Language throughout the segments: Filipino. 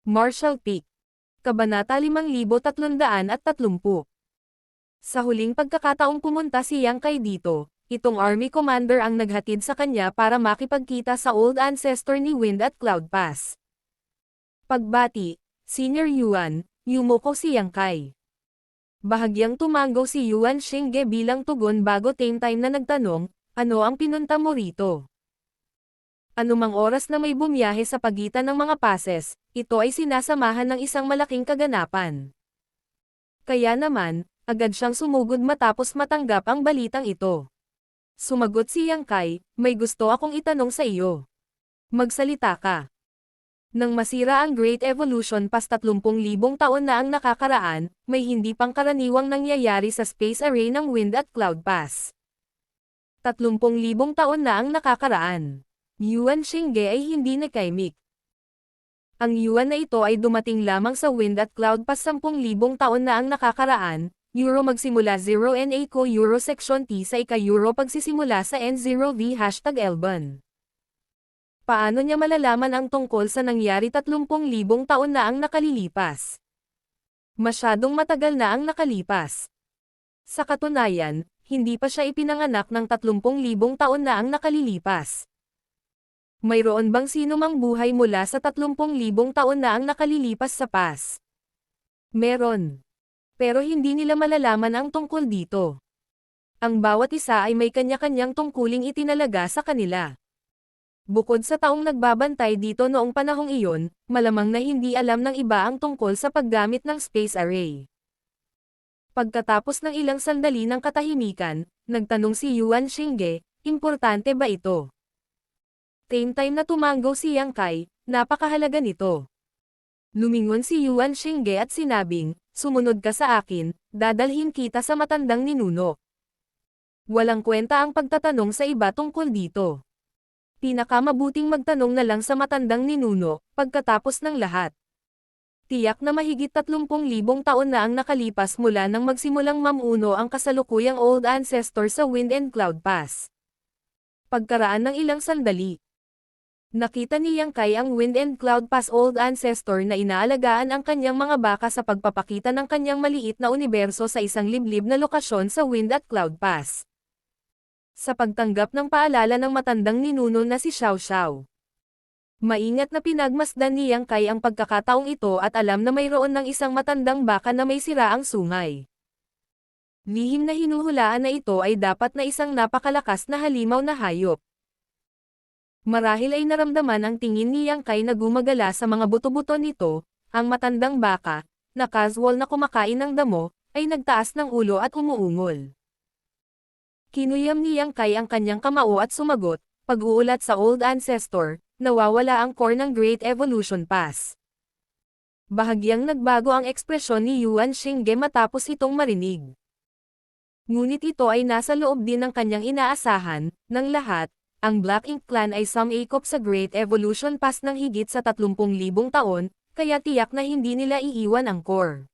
Marshall Peak. Kabanata 5330. Sa huling pagkakataong pumunta si Yang Kai dito, itong army commander ang naghatid sa kanya para makipagkita sa old ancestor ni Wind at Cloud Pass. Pagbati, Senior Yuan, yumuko si Yang Kai. Bahagyang tumango si Yuan Xingge bilang tugon bago time na nagtanong, ano ang pinunta mo rito? Anumang oras na may bumiyahe sa pagitan ng mga passes, ito ay sinasamahan ng isang malaking kaganapan. Kaya naman, agad siyang sumugod matapos matanggap ang balitang ito. Sumagot si Yang Kai, may gusto akong itanong sa iyo. Magsalita ka. Nang masira ang Great Evolution pas 30,000 taon na ang nakakaraan, may hindi pangkaraniwang nangyayari sa space array ng Wind at Cloud Pass. 30,000 taon na ang nakakaraan. Yuan Xingge ay hindi nakaimik. Ang yuan na ito ay dumating lamang sa Wind at Cloud Pass 10,000 taon na ang nakakaraan, Euro magsimula 0 NA ko Euro Section T sa ika-Euro pagsisimula sa N0V #Elban. Paano niya malalaman ang tungkol sa nangyari 30,000 taon na ang nakalilipas? Masyadong matagal na ang nakalipas. Sa katunayan, hindi pa siya ipinanganak ng 30,000 taon na ang nakalilipas. Mayroon bang sino mang buhay mula sa 30,000 taon na ang nakalilipas sa past? Meron. Pero hindi nila malalaman ang tungkol dito. Ang bawat isa ay may kanya-kanyang tungkuling itinalaga sa kanila. Bukod sa taong nagbabantay dito noong panahong iyon, malamang na hindi alam ng iba ang tungkol sa paggamit ng space array. Pagkatapos ng ilang sandali ng katahimikan, nagtanong si Yuan Xingge, importante ba ito? Time na tumango si Yang Kai, napakahalaga nito. Lumingon si Yuan Xingge at sinabing, sumunod ka sa akin, dadalhin kita sa matandang ninuno. Walang kwenta ang pagtatanong sa iba tungkol dito. Pinakamabuting magtanong na lang sa matandang ninuno, pagkatapos ng lahat. Tiyak na mahigit 30,000 taon na ang nakalipas mula nang magsimulang mamuno ang kasalukuyang old ancestor sa Wind and Cloud Pass. Pagkaraan ng ilang sandali, nakita ni Yang Kai ang Wind and Cloud Pass old ancestor na inaalagaan ang kanyang mga baka sa pagpapakita ng kanyang maliit na universo sa isang liblib na lokasyon sa Wind at Cloud Pass. Sa pagtanggap ng paalala ng matandang ninuno na si Xiao Xiao, maingat na pinagmasdan ni Yang Kai ang pagkakataong ito at alam na mayroon ng isang matandang baka na may siraang sungay. Lihim na hinuhulaan na ito ay dapat na isang napakalakas na halimaw na hayop. Marahil ay naramdaman ang tingin ni Yang Kai na gumagala sa mga buto-buto nito, ang matandang baka, na casual na kumakain ng damo, ay nagtaas ng ulo at umuungol. Kinuyam ni Yang Kai ang kanyang kamao at sumagot, pag-uulat sa old ancestor, nawawala ang core ng Great Evolution Pass. Bahagyang nagbago ang ekspresyon ni Yuan Xingge matapos itong marinig. Ngunit ito ay nasa loob din ng kanyang inaasahan, ng lahat. Ang Black Ink Clan ay sumikop sa Great Evolution Pass ng higit sa 30,000 taon, kaya tiyak na hindi nila iiwan ang core.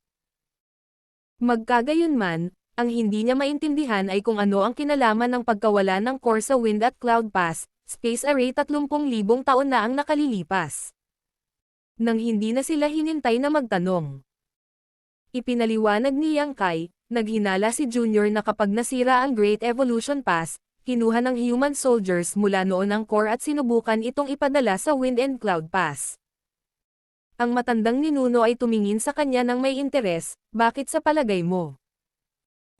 Magkagayunman, ang hindi niya maintindihan ay kung ano ang kinalaman ng pagkawala ng core sa Wind at Cloud Pass, space array 30,000 taon na ang nakalilipas. Nang hindi na sila hinintay na magtanong, ipinaliwanag ni Yang Kai, naghinala si Junior na kapag nasira ang Great Evolution Pass, kinuha ng human soldiers mula noon ang core at sinubukan itong ipadala sa Wind and Cloud Pass. Ang matandang ninuno ay tumingin sa kanya ng may interes, bakit sa palagay mo?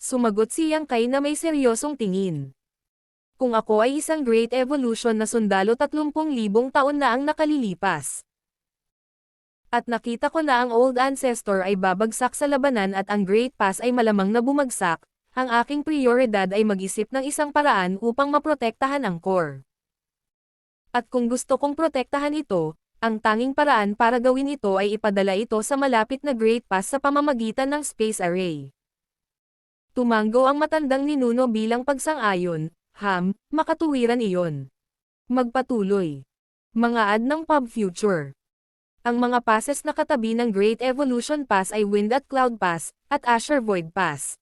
Sumagot si Yang Kai na may seryosong tingin. Kung ako ay isang Great Evolution na sundalo 30,000 taon na ang nakalilipas. At nakita ko na ang old ancestor ay babagsak sa labanan at ang Great Pass ay malamang na bumagsak, ang aking prioridad ay mag-isip ng isang paraan upang maprotektahan ang core. At kung gusto kong protektahan ito, ang tanging paraan para gawin ito ay ipadala ito sa malapit na Great Pass sa pamamagitan ng space array. Tumango ang matandang ninuno bilang pagsang-ayon, makatuwiran iyon. Magpatuloy. Mga ad ng Pub Future. Ang mga passes na katabi ng Great Evolution Pass ay Wind at Cloud Pass, at Asher Void Pass.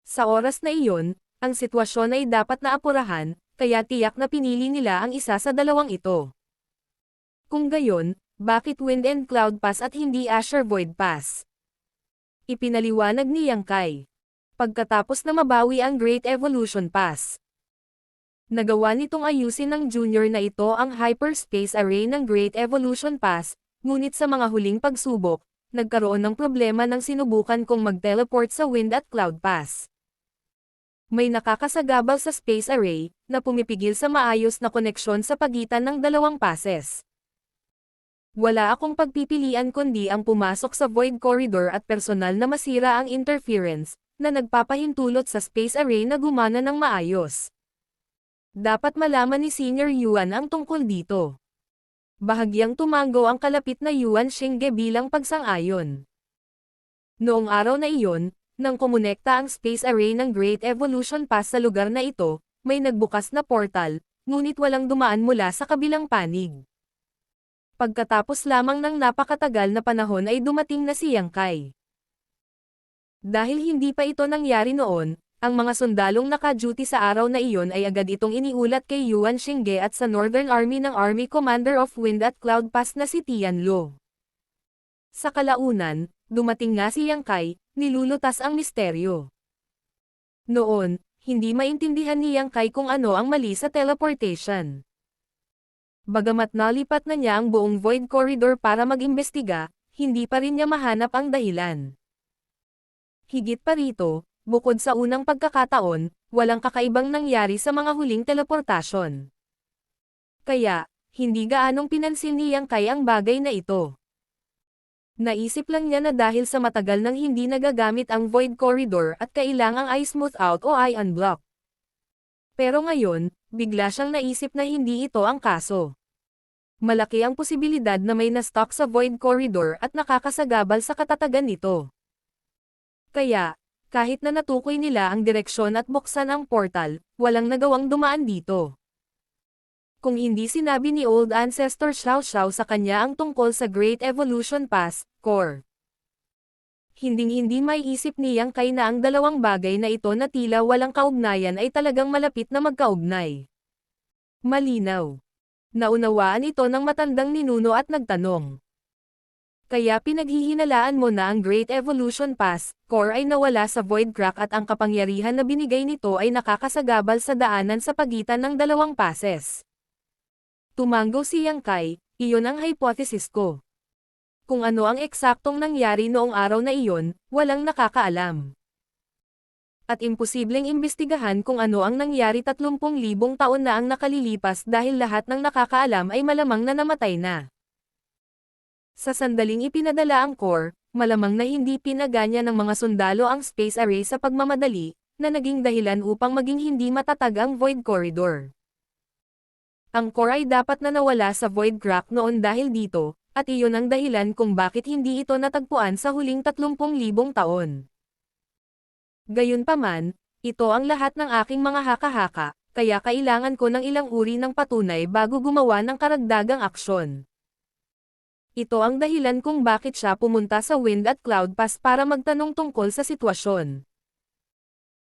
Sa oras na iyon, ang sitwasyon ay dapat na apurahan, kaya tiyak na pinili nila ang isa sa dalawang ito. Kung gayon, Bakit Wind and Cloud Pass at hindi Azure Void Pass? Ipinaliwanag ni Yang Kai. Pagkatapos na mabawi ang Great Evolution Pass, nagawa nitong ayusin ng junior na ito ang hyperspace array ng Great Evolution Pass, ngunit sa mga huling pagsubok, nagkaroon ng problema nang sinubukan kong mag-teleport sa Wind at Cloud Pass. May nakakasagabal sa space array, na pumipigil sa maayos na koneksyon sa pagitan ng dalawang passes. Wala akong pagpipilian kundi ang pumasok sa Void Corridor at personal na masira ang interference, na nagpapahintulot sa space array na gumana ng maayos. Dapat malaman ni Senior Yuan ang tungkol dito. Bahagyang tumango ang kalapit na Yuan Xingge bilang pagsang-ayon. Noong araw na iyon, nang kumonekta ang space array ng Great Evolution Pass sa lugar na ito, may nagbukas na portal, ngunit walang dumaan mula sa kabilang panig. Pagkatapos lamang ng napakatagal na panahon ay dumating na si Yang Kai. Dahil hindi pa ito nangyari noon, ang mga sundalong naka-duty sa araw na iyon ay agad itong iniulat kay Yuan Xingge at sa Northern Army ng Army Commander of Wind at Cloud Pass na si Tian Lo. Sa kalaunan, dumating nga si Yang Kai, nilulutas ang misteryo. Noon, hindi maintindihan ni Yang Kai kung ano ang mali sa teleportation. Bagamat nalipat na niya ang buong Void Corridor para mag-imbestiga, hindi pa rin niya mahanap ang dahilan. Higit pa rito, bukod sa unang pagkakataon, walang kakaibang nangyari sa mga huling teleportasyon. Kaya, hindi gaanong pinansin ni Yang Kai ang bagay na ito. Naisip lang niya na dahil sa matagal nang hindi nagagamit ang Void Corridor at kailangang i-smooth out o i-unblock. Pero ngayon, bigla siyang naisip na hindi ito ang kaso. Malaki ang posibilidad na may na-stock sa Void Corridor at nakakasagabal sa katatagan nito. Kaya, kahit na natukoy nila ang direksyon at buksan ang portal, walang nagawang dumaan dito. Kung hindi sinabi ni Old Ancestor Xiao Xiao sa kanya ang tungkol sa Great Evolution Pass, Core. Hinding-hindi may isip ni Yang Kai na ang dalawang bagay na ito na tila walang kaugnayan ay talagang malapit na magkaugnay. Malinaw. Naunawaan ito ng matandang ninuno at nagtanong. Kaya pinaghihinalaan mo na ang Great Evolution Pass, Core ay nawala sa Void Crack at ang kapangyarihan na binigay nito ay nakakasagabal sa daanan sa pagitan ng dalawang passes. Tumango si Yang Kai, iyon ang hypothesis ko. Kung ano ang eksaktong nangyari noong araw na iyon, walang nakakaalam. At imposibleng imbestigahan kung ano ang nangyari 30,000 taon na ang nakalilipas dahil lahat ng nakakaalam ay malamang na namatay na. Sa sandaling ipinadala ang Core, malamang na hindi pinaganya ng mga sundalo ang space array sa pagmamadali, na naging dahilan upang maging hindi matatag ang Void Corridor. Ang Core ay dapat na nawala sa Void Crack noon dahil dito, at iyon ang dahilan kung bakit hindi ito natagpuan sa huling 30,000 taon. Gayunpaman, ito ang lahat ng aking mga haka-haka, kaya kailangan ko ng ilang uri ng patunay bago gumawa ng karagdagang aksyon. Ito ang dahilan kung bakit siya pumunta sa Wind at Cloud Pass para magtanong tungkol sa sitwasyon.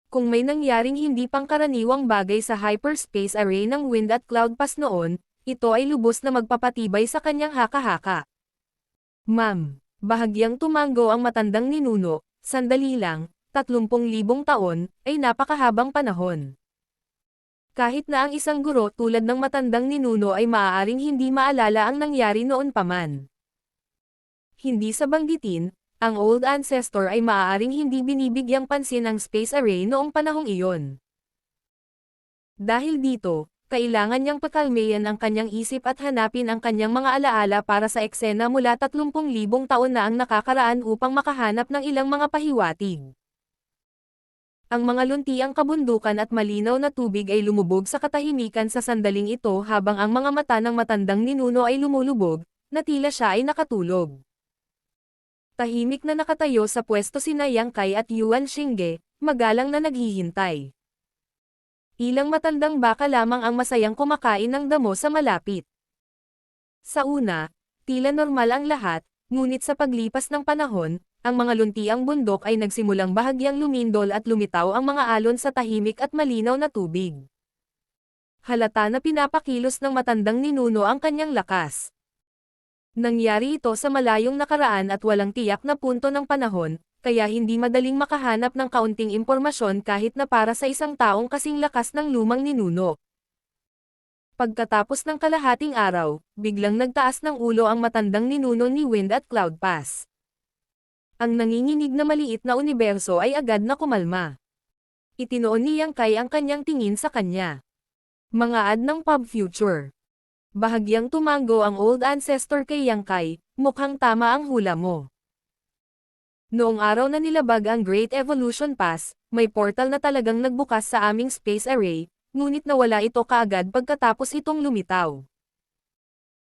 Kung may nangyaring hindi pangkaraniwang bagay sa hyperspace array ng Wind at Cloud Pass noon, ito ay lubos na magpapatibay sa kanyang haka-haka. Ma'am, bahagyang tumango ang matandang ninuno, sandali lang, 30,000 taon, ay napakahabang panahon. Kahit na ang isang guro tulad ng matandang ninuno ay maaaring hindi maalala ang nangyari noon pa man. Hindi sa banggitin, ang Old Ancestor ay maaaring hindi binibigyang pansin ang space array noong panahong iyon. Dahil dito, kailangan niyang pakalmayan ang kanyang isip at hanapin ang kanyang mga alaala para sa eksena mula 30,000 taon na ang nakakaraan upang makahanap ng ilang mga pahiwatig. Ang mga luntiang kabundukan at malinaw na tubig ay lumubog sa katahimikan sa sandaling ito habang ang mga mata ng matandang ninuno ay lumulubog, na tila siya ay nakatulog. Tahimik na nakatayo sa pwesto sina Yang Kai at Yuan Xingge, magalang na naghihintay. Ilang matandang baka lamang ang masayang kumakain ng damo sa malapit. Sa una, tila normal ang lahat, ngunit sa paglipas ng panahon, ang mga luntiang bundok ay nagsimulang bahagyang lumindol at lumitaw ang mga alon sa tahimik at malinaw na tubig. Halata na pinapakilos ng matandang ninuno ang kanyang lakas. Nangyari ito sa malayong nakaraan at walang tiyak na punto ng panahon, kaya hindi madaling makahanap ng kaunting impormasyon kahit na para sa isang taong kasing lakas ng lumang ninuno. Pagkatapos ng kalahating araw, biglang nagtaas ng ulo ang matandang ninuno ni Wind at Cloud Pass. Ang nanginginig na maliit na universo ay agad na kumalma. Itinoon ni Yang Kai ang kanyang tingin sa kanya. Mga ad ng pub future. Bahagyang tumango ang old ancestor kay Yang Kai, mukhang tama ang hula mo. Noong araw na nilabag ang Great Evolution Pass, may portal na talagang nagbukas sa aming space array, ngunit nawala ito kaagad pagkatapos itong lumitaw.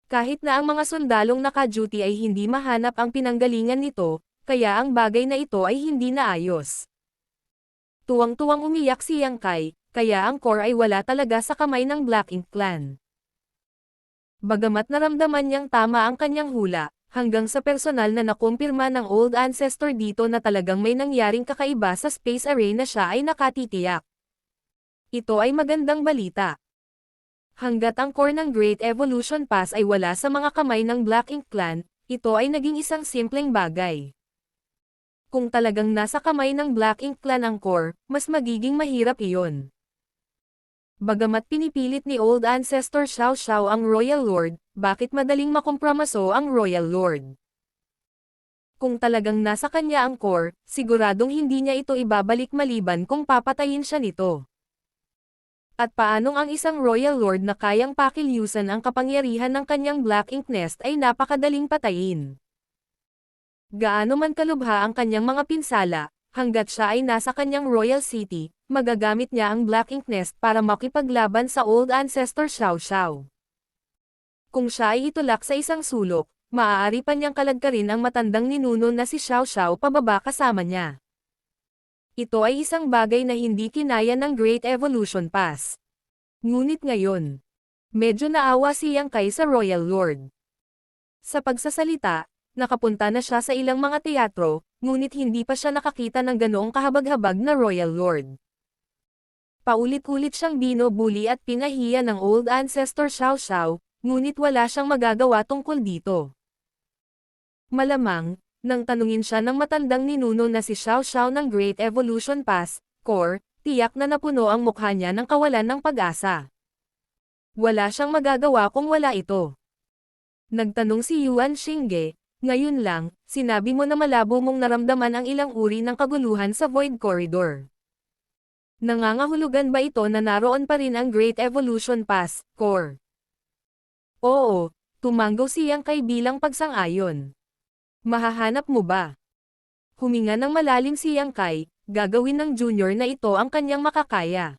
Kahit na ang mga sundalong naka-duty ay hindi mahanap ang pinanggalingan nito, kaya ang bagay na ito ay hindi naayos. Tuwang-tuwang umiyak si Yang Kai, kaya ang core ay wala talaga sa kamay ng Black Ink Clan. Bagamat naramdaman niyang tama ang kanyang hula, hanggang sa personal na nakumpirma ng old ancestor dito na talagang may nangyaring kakaiba sa space array na siya ay nakatitiyak. Ito ay magandang balita. Hanggat ang core ng Great Evolution Pass ay wala sa mga kamay ng Black Ink Clan, ito ay naging isang simpleng bagay. Kung talagang nasa kamay ng Black Ink Clan ang core, mas magiging mahirap iyon. Bagamat pinipilit ni Old Ancestor Xiao Xiao ang Royal Lord, bakit madaling makompromiso ang Royal Lord? Kung talagang nasa kanya ang core, siguradong hindi niya ito ibabalik maliban kung papatayin siya nito. At paanong ang isang Royal Lord na kayang pakilyusan ang kapangyarihan ng kanyang Black Ink Nest ay napakadaling patayin? Gaano man kalubha ang kanyang mga pinsala, hanggat siya ay nasa kanyang Royal City, magagamit niya ang Black Ink Nest para makipaglaban sa Old Ancestor Xiao Xiao. Kung siya ay itulak sa isang sulok, maaari pa niyang kalagkarin ang matandang ninuno na si Xiao Xiao pababa kasama niya. Ito ay isang bagay na hindi kinaya ng Great Evolution Pass. Ngunit ngayon, medyo naawa si Yang Kai sa Royal Lord. Sa pagsasalita, nakapunta na siya sa ilang mga teatro, ngunit hindi pa siya nakakita ng ganoong kahabag-habag na Royal Lord. Paulit-ulit siyang binubuli at pinahiya ng Old Ancestor Xiao Xiao, ngunit wala siyang magagawa tungkol dito. Malamang, nang tanungin siya ng matandang ninuno na si Xiao Xiao ng Great Evolution Pass, core, tiyak na napuno ang mukha niya ng kawalan ng pag-asa. Wala siyang magagawa kung wala ito. Nagtanong si Yuan Xingge, ngayon lang, sinabi mo na malabo mong naramdaman ang ilang uri ng kaguluhan sa Void Corridor. Nangangahulugan ba ito na naroon pa rin ang Great Evolution Pass, core? Oo, tumango si Yang Kai bilang pagsang-ayon. Mahahanap mo ba? Huminga ng malalim si Yang Kai, gagawin ng junior na ito ang kanyang makakaya.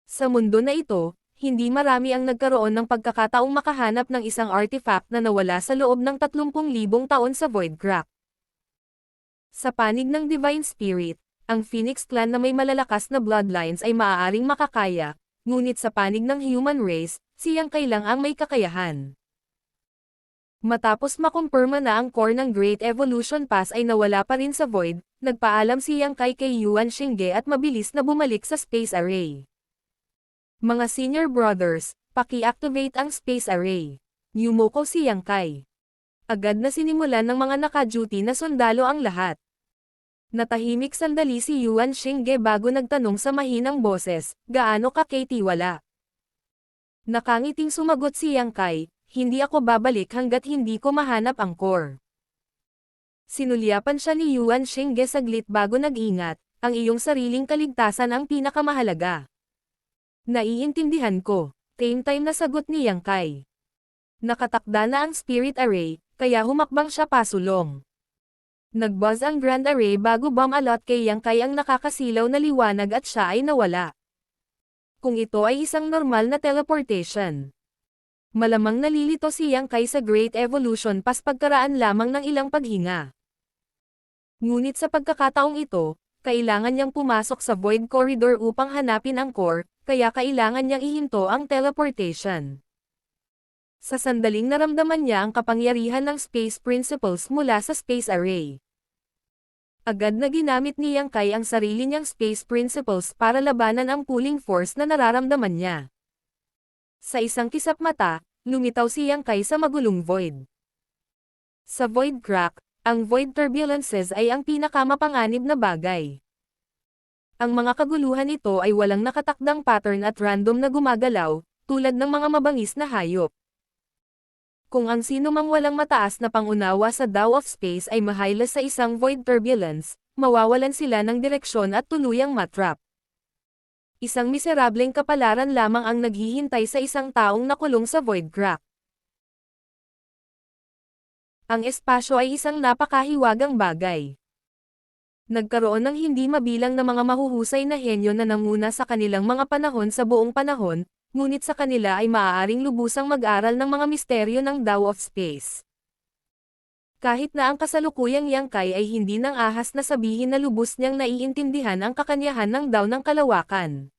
Sa mundo na ito, hindi marami ang nagkaroon ng pagkakataong makahanap ng isang artifact na nawala sa loob ng 30,000 taon sa Void Crack. Sa panig ng Divine Spirit, ang Phoenix Clan na may malalakas na bloodlines ay maaaring makakaya, ngunit sa panig ng human race, si Yang Kai lang ang may kakayahan. Matapos makumpirma na ang core ng Great Evolution Pass ay nawala pa rin sa Void, nagpaalam si Yang Kai kay Yuan Xingge at mabilis na bumalik sa Space Array. Mga senior brothers, paki-activate ang Space Array. Yumoko si Yang Kai. Agad na sinimulan ng mga naka-duty na sundalo ang lahat. Natahimik sandali si Yuan Xingge bago nagtanong sa mahinang boses, gaano ka kay-tiwala? Nakangiting sumagot si Yang Kai, hindi ako babalik hanggat hindi ko mahanap ang core. Sinulyapan siya ni Yuan Xingge saglit bago nag-ingat, ang iyong sariling kaligtasan ang pinakamahalaga. Naiintindihan ko, same time na sagot ni Yang Kai. Nakatakda na ang Spirit Array, kaya humakbang siya pasulong. Nag-buzz ang Grand Array bago bomb alot kay Yang Kai ang nakakasilaw na liwanag at siya ay nawala. Kung ito ay isang normal na teleportation, malamang nalilito si Yang Kai sa Great Evolution Pass pagkaraan lamang ng ilang paghinga. Ngunit sa pagkakataong ito, kailangan niyang pumasok sa Void Corridor upang hanapin ang core, kaya kailangan niyang ihinto ang teleportation. Sa sandaling naramdaman niya ang kapangyarihan ng Space Principles mula sa Space Array. Agad na ginamit ni Yang Kai ang sarili niyang Space Principles para labanan ang pulling force na nararamdaman niya. Sa isang kisap mata, lumitaw si Yang Kai sa magulong void. Sa void crack, ang void turbulences ay ang pinakamapanganib na bagay. Ang mga kaguluhan ito ay walang nakatakdang pattern at random na gumagalaw, tulad ng mga mabangis na hayop. Kung ang sino mang walang mataas na pangunawa sa Tao of Space ay mahilas sa isang void turbulence, mawawalan sila ng direksyon at tuluyang matrap. Isang miserableng kapalaran lamang ang naghihintay sa isang taong nakulong sa void crack. Ang espasyo ay isang napakahiwagang bagay. Nagkaroon ng hindi mabilang na mga mahuhusay na henyo na nanguna sa kanilang mga panahon sa buong panahon, ngunit sa kanila ay maaaring lubusang mag-aral ng mga misteryo ng Tao of Space. Kahit na ang kasalukuyang Yangkay ay hindi nang ahas na sabihin na lubos niyang naiintindihan ang kakanyahan ng Tao ng kalawakan.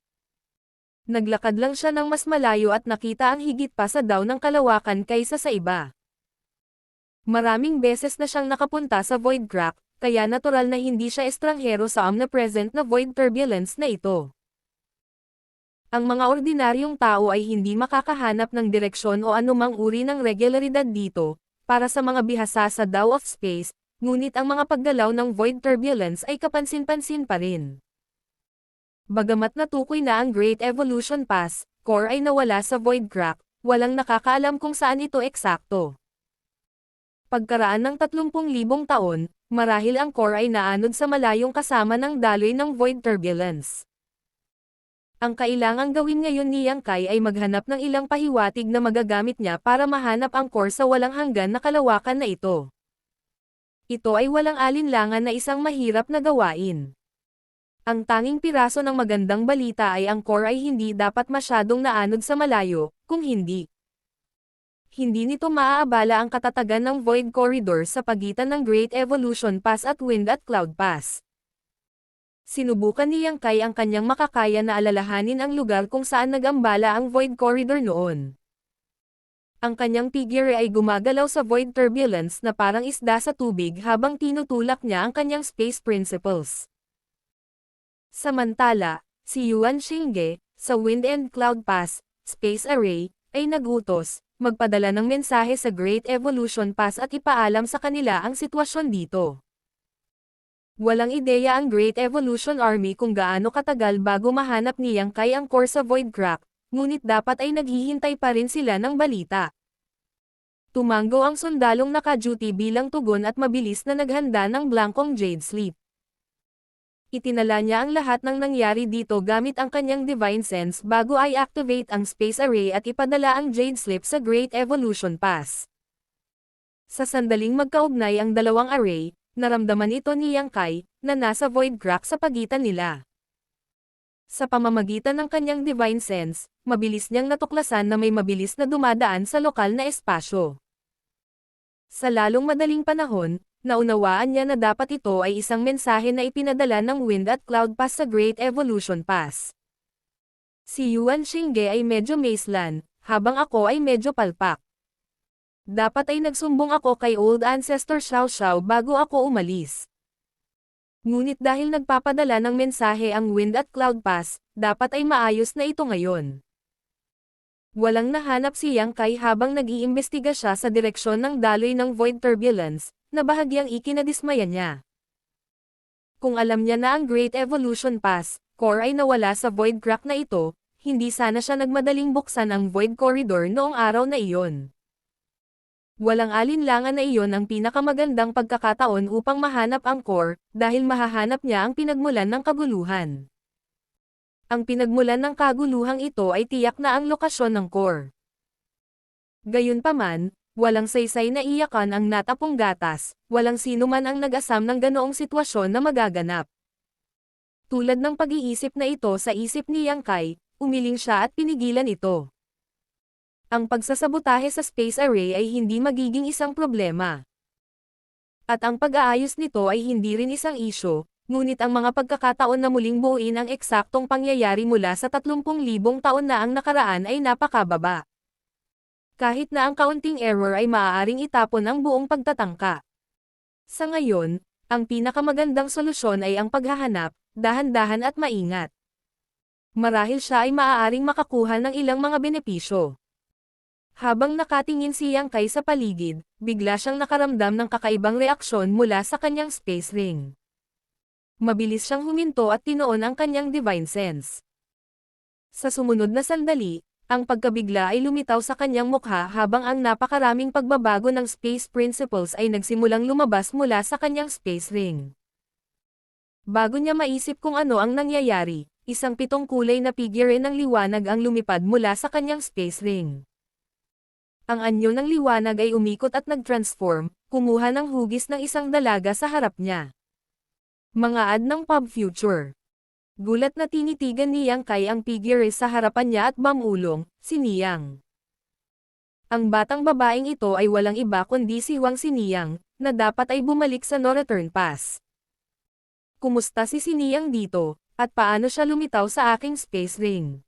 Naglakad lang siya ng mas malayo at nakita ang higit pa sa Tao ng kalawakan kaysa sa iba. Maraming beses na siyang nakapunta sa void crack, kaya natural na hindi siya estranghero sa omnipresent na void turbulence na ito. Ang mga ordinaryong tao ay hindi makakahanap ng direksyon o anumang uri ng regularidad dito, para sa mga bihasa sa Tao of Space, ngunit ang mga paggalaw ng void turbulence ay kapansin-pansin pa rin. Bagamat natukoy na ang Great Evolution Pass, core ay nawala sa void crack, walang nakakaalam kung saan ito eksakto. Pagkaraan ng 30,000 taon, marahil ang core ay naanod sa malayong kasama ng daloy ng void turbulence. Ang kailangang gawin ngayon ni Yangkay ay maghanap ng ilang pahiwatig na magagamit niya para mahanap ang core sa walang hanggan na kalawakan na ito. Ito ay walang alinlangan na isang mahirap na gawain. Ang tanging piraso ng magandang balita ay ang core ay hindi dapat masyadong naanod sa malayo, kung hindi. Hindi nito maaabala ang katatagan ng Void Corridor sa pagitan ng Great Evolution Pass at Wind at Cloud Pass. Sinubukan ni Yangkay ang kanyang makakaya na alalahanin ang lugar kung saan nag-ambala ang Void Corridor noon. Ang kanyang figure ay gumagalaw sa Void Turbulence na parang isda sa tubig habang tinutulak niya ang kanyang space principles. Samantala, si Yuan Xingge, sa Wind and Cloud Pass, Space Array, ay nagutos, magpadala ng mensahe sa Great Evolution Pass at ipaalam sa kanila ang sitwasyon dito. Walang ideya ang Great Evolution Army kung gaano katagal bago mahanap ni Yangkay ang core sa void crack, ngunit dapat ay naghihintay pa rin sila ng balita. Tumango ang sundalong naka-duty bilang tugon at mabilis na naghanda ng blankong Jade Sleep. Itinala niya ang lahat ng nangyari dito gamit ang kanyang Divine Sense bago ay activate ang Space Array at ipadala ang Jade Sleep sa Great Evolution Pass. Sa sandaling magkaugnay ang dalawang array, naramdaman ito ni Yangkay, na nasa void crack sa pagitan nila. Sa pamamagitan ng kanyang Divine Sense, mabilis niyang natuklasan na may mabilis na dumadaan sa lokal na espasyo. Sa lalong madaling panahon, naunawaan niya na dapat ito ay isang mensahe na ipinadala ng Wind at Cloud Pass sa Great Evolution Pass. Si Yuan Xingge ay medyo maislan, habang ako ay medyo palpak. Dapat ay nagsumbong ako kay Old Ancestor Xiao Xiao bago ako umalis. Ngunit dahil nagpapadala ng mensahe ang Wind at Cloud Pass, dapat ay maayos na ito ngayon. Walang nahanap si Yangkay habang nag-iimbestiga siya sa direksyon ng daloy ng Void Turbulence, na bahagyang ikinadismaya niya. Kung alam niya na ang Great Evolution Pass, core ay nawala sa Void Crack na ito, hindi sana siya nagmadaling buksan ang Void Corridor noong araw na iyon. Walang alinlangan na iyon ang pinakamagandang pagkakataon upang mahanap ang core, dahil mahahanap niya ang pinagmulan ng kaguluhan. Ang pinagmulan ng kaguluhang ito ay tiyak na ang lokasyon ng core. Gayunpaman, walang saysay na iyakan ang natapong gatas, walang sino man ang nag-asam ng ganoong sitwasyon na magaganap. Tulad ng pag-iisip na ito sa isip ni Yangkay, umiling siya at pinigilan ito. Ang pagsasabotahe sa Space Array ay hindi magiging isang problema. At ang pag-aayos nito ay hindi rin isang isyo, ngunit ang mga pagkakataon na muling buuin ang eksaktong pangyayari mula sa 30,000 taon na ang nakaraan ay napakababa. Kahit na ang kaunting error ay maaaring itapon ang buong pagtatangka. Sa ngayon, ang pinakamagandang solusyon ay ang paghahanap, dahan-dahan at maingat. Marahil siya ay maaaring makakuha ng ilang mga benepisyo. Habang nakatingin si Yangkay sa paligid, bigla siyang nakaramdam ng kakaibang reaksyon mula sa kanyang space ring. Mabilis siyang huminto at tinoon ang kanyang divine sense. Sa sumunod na sandali, ang pagkabigla ay lumitaw sa kanyang mukha habang ang napakaraming pagbabago ng space principles ay nagsimulang lumabas mula sa kanyang space ring. Bago niya maisip kung ano ang nangyayari, isang 7 kulay na figure ng liwanag ang lumipad mula sa kanyang space ring. Ang anyo ng liwanag ay umikot at nag-transform, kumuha ng hugis ng isang dalaga sa harap niya. Mga ad ng pop future. Gulat na tinitigan ni Yang Kai ang figure sa harapan niya at mamulong, si Niyang. Ang batang babaeng ito ay walang iba kundi si Huang Xiniyang, na dapat ay bumalik sa No Return Pass. Kumusta si Xiniyang dito, at paano siya lumitaw sa aking space ring?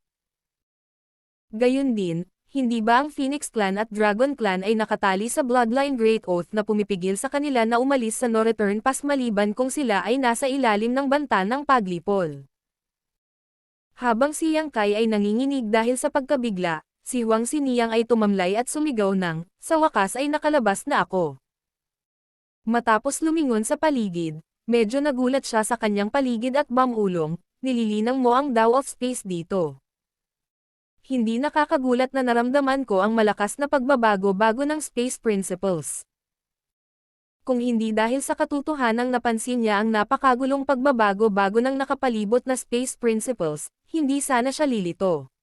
Gayun din, hindi ba ang Phoenix Clan at Dragon Clan ay nakatali sa Bloodline Great Oath na pumipigil sa kanila na umalis sa No Return Pass maliban kung sila ay nasa ilalim ng banta ng paglipol? Habang si Yang Kai ay nanginginig dahil sa pagkabigla, si Huang Xiniyang ay tumamlay at sumigaw ng, sa wakas ay nakalabas na ako. Matapos lumingon sa paligid, medyo nagulat siya sa kanyang paligid at mamulong, nililinang mo ang Tao of Space dito. Hindi nakakagulat na naramdaman ko ang malakas na pagbabago bago ng Space Principles. Kung hindi dahil sa katotohanang napansin niya ang napakagulong pagbabago bago ng nakapalibot na Space Principles, hindi sana siya lilito.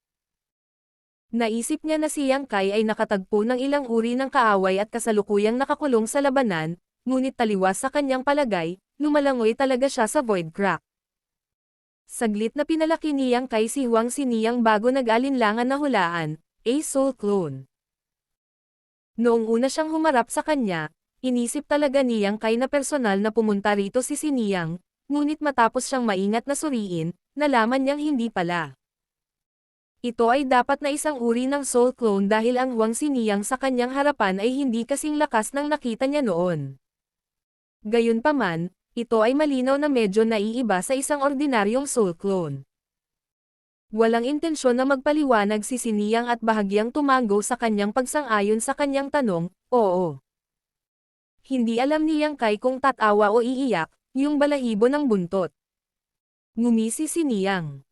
Naisip niya na si Yang Kai ay nakatagpo ng ilang uri ng kaaway at kasalukuyang nakakulong sa labanan, ngunit taliwas sa kanyang palagay, lumalangoy talaga siya sa Void Crack. Saglit na pinalaki ni Yang Kai si Huang Xiniyang bago nag-alinlangan na hulaan, a soul clone. Noong una siyang humarap sa kanya, inisip talaga ni Yang Kai na personal na pumunta rito si Xiniyang, ngunit matapos siyang maingat na suriin, nalaman niyang hindi pala. Ito ay dapat na isang uri ng soul clone dahil ang Huang Xiniyang sa kanyang harapan ay hindi kasing lakas ng nakita niya noon. Gayunpaman, ito ay malinaw na medyo naiiba sa isang ordinaryong soul clone. Walang intensyon na magpaliwanag si Xiniyang at bahagyang tumango sa kanyang pagsang-ayon sa kanyang tanong, oo. Hindi alam ni Yang Kai kung tatawa o iiyak, yung balahibo ng buntot. Ngumisi si Niyang.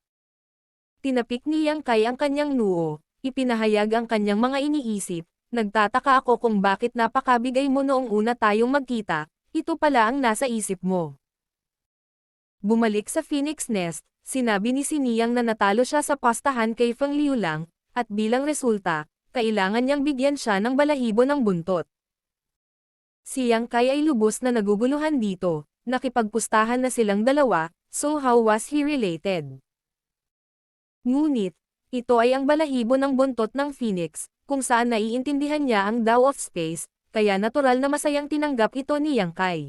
Tinapik ni Yang Kai ang kanyang noo, ipinahayag ang kanyang mga iniisip, nagtataka ako kung bakit napakabigay mo noong una tayong magkita, ito pala ang nasa isip mo. Bumalik sa Phoenix Nest, sinabi ni Xiniyang na natalo siya sa pastahan kay Feng Liulang, at bilang resulta, kailangan niyang bigyan siya ng balahibo ng buntot. Si Yang Kai ay lubos na naguguluhan dito, nakipagpustahan na silang dalawa, so how was he related? Ngunit, ito ay ang balahibo ng buntot ng Phoenix, kung saan naiintindihan niya ang Tao of Space, kaya natural na masayang tinanggap ito ni Yang Kai.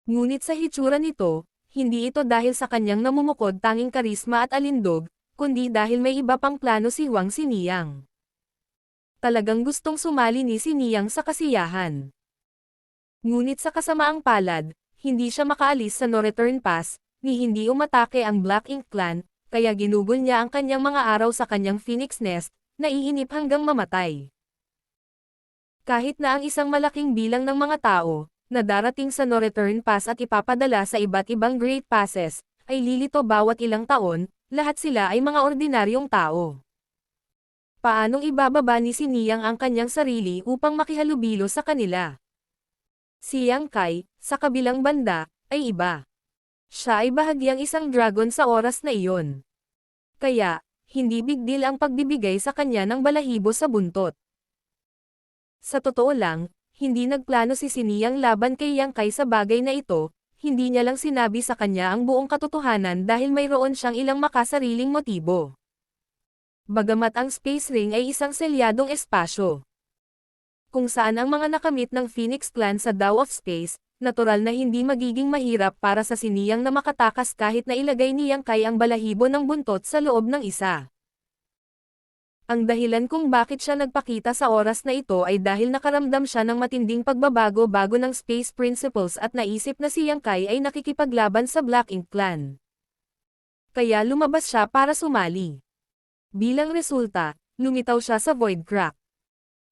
Ngunit sa hitsura nito, hindi ito dahil sa kanyang namumukod tanging karisma at alindog, kundi dahil may iba pang plano si Huang Xiniyang. Talagang gustong sumali ni Xiniyang sa kasiyahan. Ngunit sa kasamaang palad, hindi siya makaalis sa No Return Pass, ni hindi umatake ang Black Ink Clan, kaya ginugol niya ang kanyang mga araw sa kanyang Phoenix Nest, naiinip hanggang mamatay. Kahit na ang isang malaking bilang ng mga tao, na darating sa No Return Pass at ipapadala sa iba't ibang Great Passes, ay lilito bawat ilang taon, lahat sila ay mga ordinaryong tao. Paanong ibababa ni Xiniyang ang kanyang sarili upang makihalubilo sa kanila? Si Yang Kai, sa kabilang banda, ay iba. Siya ay bahagyang isang dragon sa oras na iyon. Kaya, hindi big deal ang pagbibigay sa kanya ng balahibo sa buntot. Sa totoo lang, hindi nagplano si Xiniyang laban kay Yang Kai sa bagay na ito, hindi niya lang sinabi sa kanya ang buong katotohanan dahil mayroon siyang ilang makasariling motibo. Bagamat ang Space Ring ay isang selyadong espasyo, kung saan ang mga nakamit ng Phoenix Clan sa Tao of Space, natural na hindi magiging mahirap para sa Xiniyang na makatakas kahit na ilagay ni Yang Kai ang balahibo ng buntot sa loob ng isa. Ang dahilan kung bakit siya nagpakita sa oras na ito ay dahil nakaramdam siya ng matinding pagbabago bago ng Space Principles at naisip na si Yang Kai ay nakikipaglaban sa Black Ink Clan. Kaya lumabas siya para sumali. Bilang resulta, lumitaw siya sa Void Crack.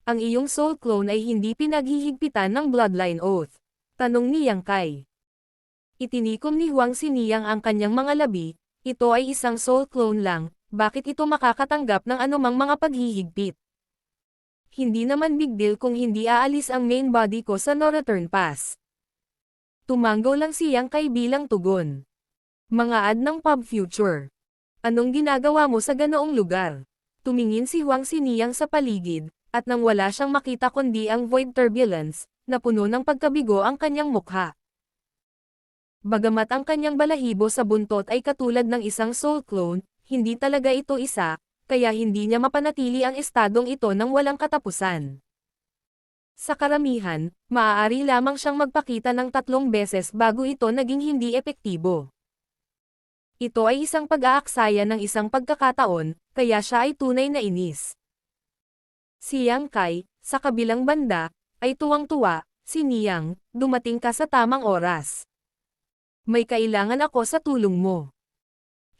Ang iyong soul clone ay hindi pinaghihigpitan ng bloodline oath. Tanong ni Yang Kai. Itinikom ni Huang Xiniyang ang kanyang mga labi, ito ay isang soul clone lang, bakit ito makakatanggap ng anumang mga paghihigpit? Hindi naman big deal kung hindi aalis ang main body ko sa no return pass. Tumanggo lang si Yang Kai bilang tugon. Mga ad ng pub future. Anong ginagawa mo sa ganoong lugar? Tumingin si Huang Xiniyang sa paligid, at nang wala siyang makita kundi ang void turbulence, na puno ng pagkabigo ang kanyang mukha. Bagamat ang kanyang balahibo sa buntot ay katulad ng isang soul clone, hindi talaga ito isa, kaya hindi niya mapanatili ang estadong ito nang walang katapusan. Sa karamihan, maaari lamang siyang magpakita ng 3 beses bago ito naging hindi epektibo. Ito ay isang pag-aaksaya ng isang pagkakataon, kaya siya ay tunay na inis. Si Yang Kai, sa kabilang banda, ay tuwang-tuwa, Xiniyang, dumating ka sa tamang oras. May kailangan ako sa tulong mo.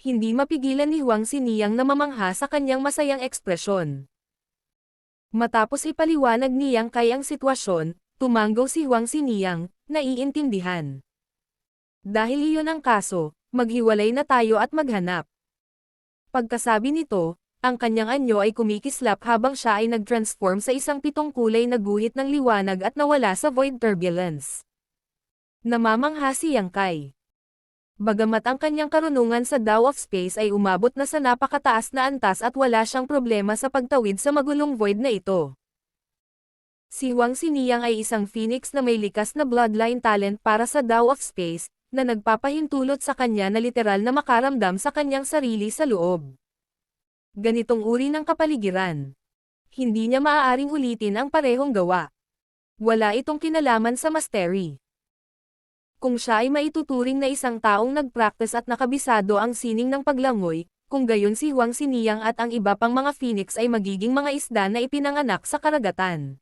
Hindi mapigilan ni Huang Xiniyang na mamangha sa kanyang masayang ekspresyon. Matapos ipaliwanag ni Yang Kai ang sitwasyon, tumanggo si Huang Xiniyang, naiintindihan. Dahil iyon ang kaso, maghiwalay na tayo at maghanap. Pagkasabi nito, ang kanyang anyo ay kumikislap habang siya ay nag-transform sa isang 7 kulay na guhit ng liwanag at nawala sa void turbulence. Namamangha si Yang Kai. Bagamat ang kanyang karunungan sa Tao of Space ay umabot na sa napakataas na antas at wala siyang problema sa pagtawid sa magulong void na ito. Si Huang Xiniyang ay isang phoenix na may likas na bloodline talent para sa Tao of Space, na nagpapahintulot sa kanya na literal na makaramdam sa kanyang sarili sa loob. Ganitong uri ng kapaligiran. Hindi niya maaaring ulitin ang parehong gawa. Wala itong kinalaman sa mastery. Kung siya ay maituturing na isang taong nag-practice at nakabisado ang sining ng paglangoy, kung gayon si Huang Xiniyang at ang iba pang mga phoenix ay magiging mga isda na ipinanganak sa karagatan.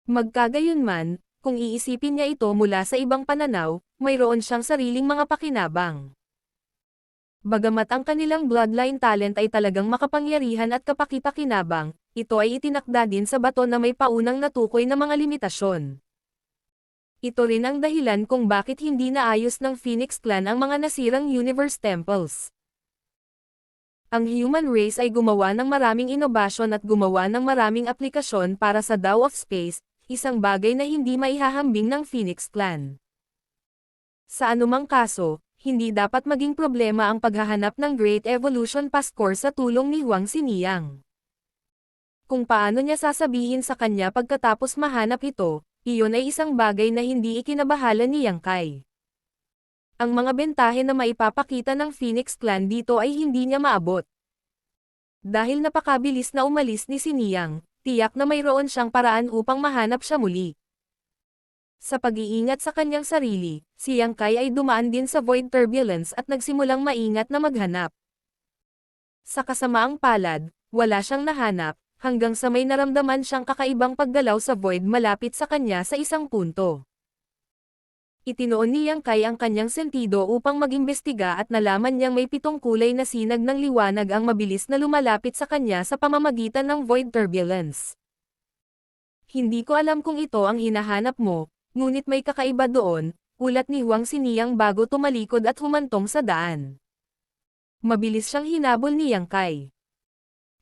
Magkagayunman, kung iisipin niya ito mula sa ibang pananaw, mayroon siyang sariling mga pakinabang. Bagamat ang kanilang bloodline talent ay talagang makapangyarihan at kapaki-pakinabang, ito ay itinakda din sa bato na may paunang natukoy na mga limitasyon. Ito rin ang dahilan kung bakit hindi naayos ng Phoenix Clan ang mga nasirang Universe Temples. Ang human race ay gumawa ng maraming inobasyon at gumawa ng maraming aplikasyon para sa Tao of Space, isang bagay na hindi maihahambing ng Phoenix Clan. Sa anumang kaso, hindi dapat maging problema ang paghahanap ng Great Evolution Pass Core sa tulong ni Huang Xiniyang. Kung paano niya sasabihin sa kanya pagkatapos mahanap ito, iyon ay isang bagay na hindi ikinabahala ni Yang Kai. Ang mga bentahe na maipapakita ng Phoenix Clan dito ay hindi niya maabot. Dahil napakabilis na umalis ni Xiniyang, tiyak na mayroon siyang paraan upang mahanap siya muli. Sa pag-iingat sa kanyang sarili, si Yang Kai ay dumaan din sa void turbulence at nagsimulang maingat na maghanap. Sa kasamaang palad, wala siyang nahanap, hanggang sa may naramdaman siyang kakaibang paggalaw sa void malapit sa kanya sa isang punto. Itinoon ni Yang Kai ang kanyang sentido upang mag-imbestiga at nalaman niyang may 7 kulay na sinag ng liwanag ang mabilis na lumalapit sa kanya sa pamamagitan ng void turbulence. Hindi ko alam kung ito ang hinahanap mo, ngunit may kakaiba doon, ulat ni Huang Xiniyang bago tumalikod at humantong sa daan. Mabilis siyang hinabol ni Yang Kai.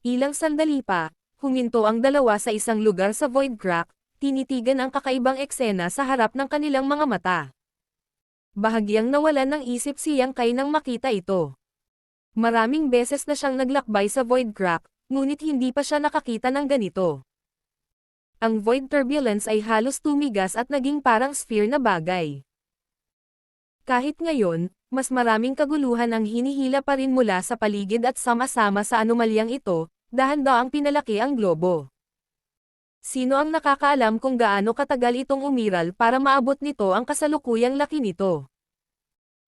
Ilang sandali pa, huminto ang dalawa sa isang lugar sa void crack, tinitigan ang kakaibang eksena sa harap ng kanilang mga mata. Bahagyang nawalan ng isip si Yang Kai nang makita ito. Maraming beses na siyang naglakbay sa void crack, ngunit hindi pa siya nakakita ng ganito. Ang void turbulence ay halos tumigas at naging parang sphere na bagay. Kahit ngayon, mas maraming kaguluhan ang hinihila pa rin mula sa paligid at sama-sama sa anomalyang ito, dahan-daang pinalaki ang globo. Sino ang nakakaalam kung gaano katagal itong umiral para maabot nito ang kasalukuyang laki nito?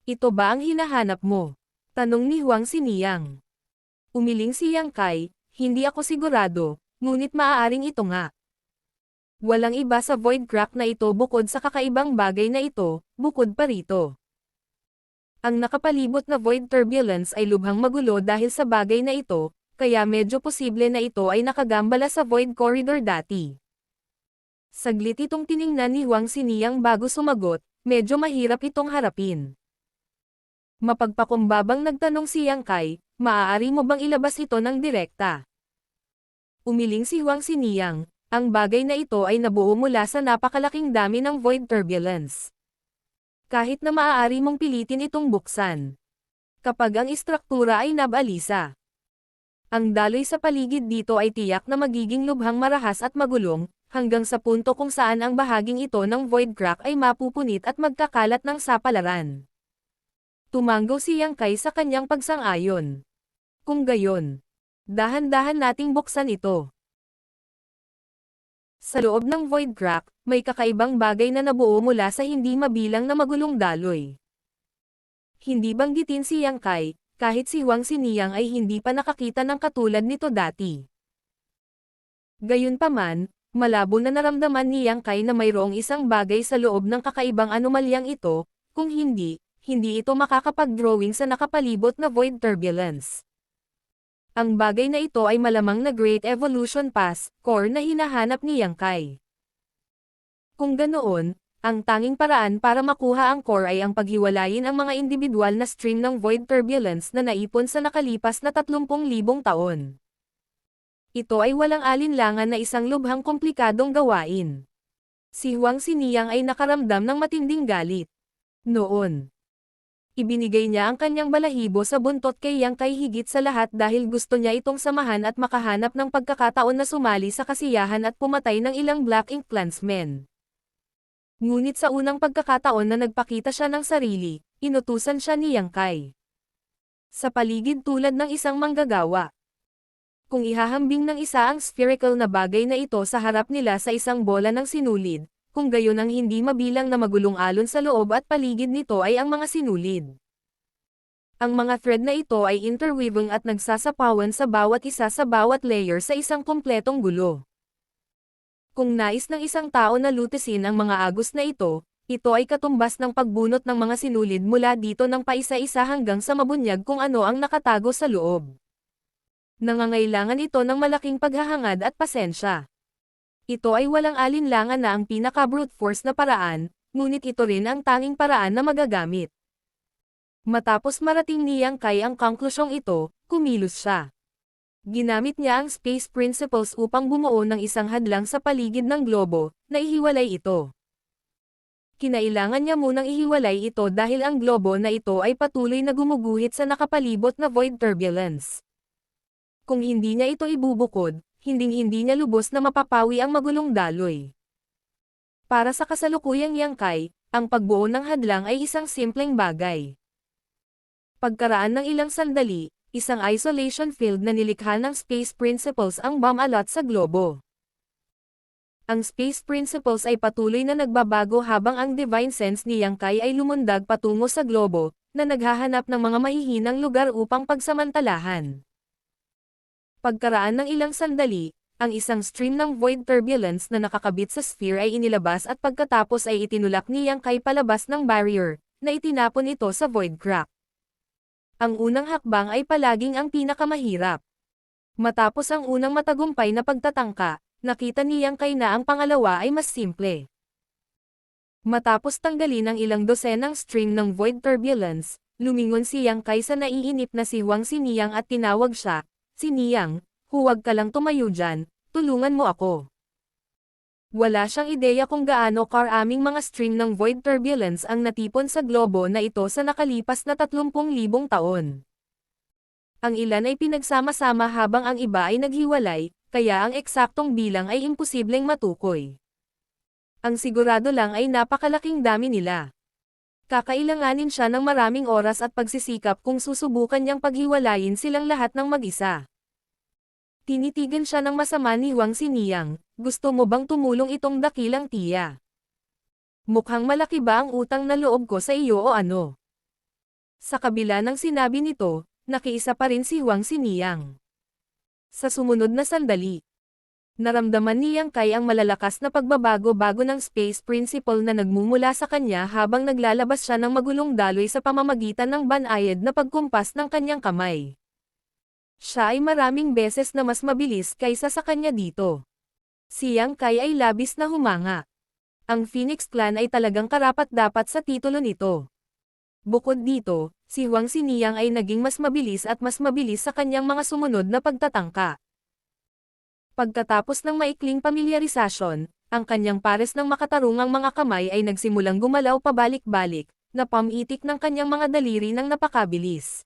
Ito ba ang hinahanap mo? Tanong ni Huang Xiniyang. Umiling si Yang Kai, hindi ako sigurado, ngunit maaaring ito nga. Walang iba sa void crack na ito bukod sa kakaibang bagay na ito, bukod pa rito. Ang nakapalibot na void turbulence ay lubhang magulo dahil sa bagay na ito, kaya medyo posible na ito ay nakagambala sa Void Corridor dati. Saglit itong tiningnan ni Huang Xiniyang bago sumagot, medyo mahirap itong harapin. Mapagpakumbabang nagtanong si Yang Kai, maaari mo bang ilabas ito ng direkta? Umiling si Huang Xiniyang, ang bagay na ito ay nabuo mula sa napakalaking dami ng void turbulence. Kahit na maaari mong pilitin itong buksan. Kapag ang istruktura ay nabalisa. Ang daloy sa paligid dito ay tiyak na magiging lubhang marahas at magulong, hanggang sa punto kung saan ang bahaging ito ng void crack ay mapupunit at magkakalat ng sapalaran. Tumanggo si Yang Kai sa kanyang pagsang-ayon. Kung gayon, dahan-dahan nating buksan ito. Sa loob ng void crack, may kakaibang bagay na nabuo mula sa hindi mabilang na magulong daloy. Hindi banggitin si Yang Kai, kahit si Huang Xiniyang ay hindi pa nakakita ng katulad nito dati. Gayunpaman, malabo na naramdaman ni Yang Kai na mayroong isang bagay sa loob ng kakaibang anomalyang ito, kung hindi ito makakapag-drawing sa nakapalibot na void turbulence. Ang bagay na ito ay malamang na Great Evolution Pass, core na hinahanap ni Yang Kai. Kung ganoon, ang tanging paraan para makuha ang core ay ang paghiwalayin ang mga individual na stream ng void turbulence na naipon sa nakalipas na 30,000 taon. Ito ay walang alinlangan na isang lubhang komplikadong gawain. Si Huang Xiniyang ay nakaramdam ng matinding galit. Noon, ibinigay niya ang kanyang balahibo sa buntot kay Yang Kai higit sa lahat dahil gusto niya itong samahan at makahanap ng pagkakataon na sumali sa kasiyahan at pumatay ng ilang Black Ink Clansmen. Ngunit sa unang pagkakataon na nagpakita siya ng sarili, inutusan siya ni Yang Kai. Sa paligid tulad ng isang manggagawa. Kung ihahambing ng isa ang spherical na bagay na ito sa harap nila sa isang bola ng sinulid, kung gayon ang hindi mabilang na magulong alon sa loob at paligid nito ay ang mga sinulid. Ang mga thread na ito ay interweaving at nagsasapawan sa bawat isa sa bawat layer sa isang kumpletong gulo. Kung nais ng isang tao na lutisin ang mga agos na ito ay katumbas ng pagbunot ng mga sinulid mula dito ng paisa-isa hanggang sa mabunyag kung ano ang nakatago sa loob. Nangangailangan ito ng malaking paghahangad at pasensya. Ito ay walang alinlangan na ang pinaka-brute force na paraan, ngunit ito rin ang tanging paraan na magagamit. Matapos marating ni Yang Kai ang konklusyong ito, kumilos siya. Ginamit niya ang space principles upang bumuo ng isang hadlang sa paligid ng globo, na ihiwalay ito. Kinailangan niya munang ihiwalay ito dahil ang globo na ito ay patuloy na gumuguhit sa nakapalibot na void turbulence. Kung hindi niya ito ibubukod, hinding-hindi niya lubos na mapapawi ang magulong daloy. Para sa kasalukuyang Yang Kai, ang pagbuo ng hadlang ay isang simpleng bagay. Pagkaraan ng ilang sandali, isang isolation field na nilikha ng space principles ang bumalot sa globo. Ang space principles ay patuloy na nagbabago habang ang divine sense ni Yang Kai ay lumundag patungo sa globo, na naghahanap ng mga mahihinang lugar upang pagsamantalahan. Pagkaraan ng ilang sandali, ang isang stream ng void turbulence na nakakabit sa sphere ay inilabas at pagkatapos ay itinulak ni Yang Kai palabas ng barrier, na itinapon ito sa void crack. Ang unang hakbang ay palaging ang pinakamahirap. Matapos ang unang matagumpay na pagtatangka, nakita ni Yang Kai na ang pangalawa ay mas simple. Matapos tanggalin ang ilang dosenang stream ng void turbulence, lumingon si Yang Kai sa naiinip na si Huang Xiniyang at tinawag siya, "Xiniyang, huwag ka lang tumayo dyan, tulungan mo ako." Wala siyang ideya kung gaano karaming mga stream ng void turbulence ang natipon sa globo na ito sa nakalipas na 30,000 taon. Ang ilan ay pinagsama-sama habang ang iba ay naghiwalay, kaya ang eksaktong bilang ay imposibleng matukoy. Ang sigurado lang ay napakalaking dami nila. Kakailanganin siya ng maraming oras at pagsisikap kung susubukan niyang paghiwalayin silang lahat ng mag-isa. Tinitigan siya ng masama ni Huang Xiniyang, "Gusto mo bang tumulong itong dakilang tiya? Mukhang malaki ba ang utang na loob ko sa iyo o ano?" Sa kabila ng sinabi nito, nakiisa pa rin si Huang Xiniyang. Sa sumunod na sandali, naramdaman ni Yang Kai ang malalakas na pagbabago-bago ng space principle na nagmumula sa kanya habang naglalabas siya ng magulong daloy sa pamamagitan ng banayad na pagkumpas ng kanyang kamay. Siya ay maraming beses na mas mabilis kaysa sa kanya dito. Si Yang Kai ay labis na humanga. Ang Phoenix Clan ay talagang karapat-dapat sa titulo nito. Bukod dito, si Huang Xiniyang ay naging mas mabilis at mas mabilis sa kanyang mga sumunod na pagtatangka. Pagkatapos ng maikling pamilyarisasyon, ang kanyang pares ng makatarungang mga kamay ay nagsimulang gumalaw pabalik-balik, na pamitik ng kanyang mga daliri ng napakabilis.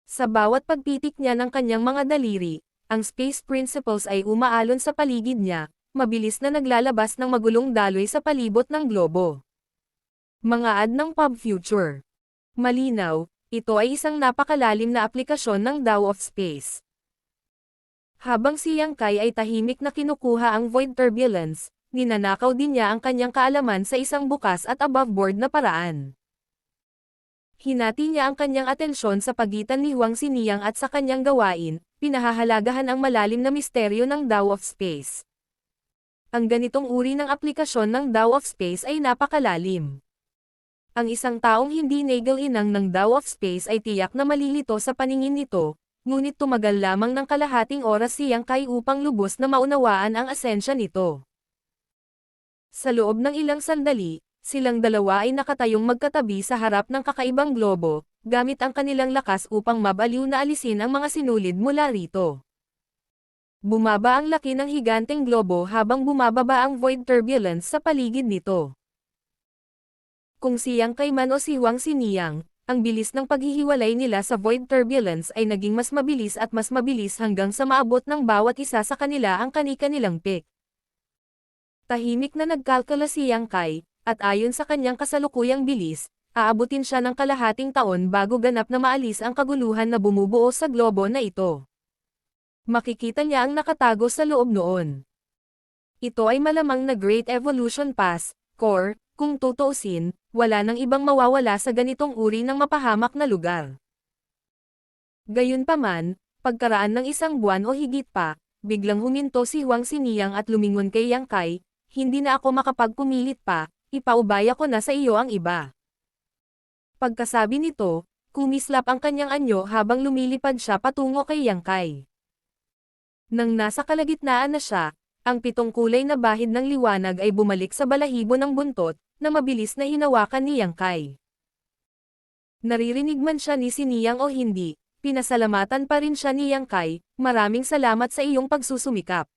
Sa bawat pagpitik niya ng kanyang mga daliri, ang Space Principles ay umaalon sa paligid niya, mabilis na naglalabas ng magulong daloy sa palibot ng globo. Mga ad ng Pub Future. Malinaw, ito ay isang napakalalim na aplikasyon ng Dao of Space. Habang si Yang Kai ay tahimik na kinukuha ang Void Turbulence, ninanakaw din niya ang kanyang kaalaman sa isang bukas at above-board na paraan. Hinati niya ang kanyang atensyon sa pagitan ni Huang Xiniyang at sa kanyang gawain, pinahahalagahan ang malalim na misteryo ng Dao of Space. Ang ganitong uri ng aplikasyon ng Dao of Space ay napakalalim. Ang isang taong hindi nagal-inang ng Dao of Space ay tiyak na malilito sa paningin nito, ngunit tumagal lamang ng kalahating oras si Yang Kai upang lubos na maunawaan ang asensya nito. Sa loob ng ilang sandali, silang dalawa ay nakatayong magkatabi sa harap ng kakaibang globo, gamit ang kanilang lakas upang mabaliw na alisin ang mga sinulid mula rito. Bumaba ang laki ng higanteng globo habang bumababa ang Void Turbulence sa paligid nito. Kung si Yang Kai man o si Huang Xiniyang, ang bilis ng paghihiwalay nila sa Void Turbulence ay naging mas mabilis at mas mabilis hanggang sa maabot ng bawat isa sa kanila ang kani-kanilang peak. Tahimik na nagkalkula si Yang Kai, at ayon sa kanyang kasalukuyang bilis, aabutin siya ng kalahating taon bago ganap na maalis ang kaguluhan na bumubuo sa globo na ito. Makikita niya ang nakatago sa loob noon. Ito ay malamang na Great Evolution Pass, Core, kung tutuusin, wala nang ibang mawawala sa ganitong uri ng mapahamak na lugar. Gayunpaman, pagkaraan ng isang buwan o higit pa, biglang huminto si Huang Xiniyang at lumingon kay Yang Kai, hindi na ako makapagpumilit pa, ipaubaya ko na sa iyo ang iba. Pagkasabi nito, kumislap ang kanyang anyo habang lumilipad siya patungo kay Yang Kai. Nang nasa kalagitnaan na siya, ang 7 kulay na bahid ng liwanag ay bumalik sa balahibo ng buntot, na mabilis na hinawakan ni Yang Kai. Naririnig man siya ni Xiniyang o hindi, pinasalamatan pa rin siya ni Yang Kai, maraming salamat sa iyong pagsusumikap.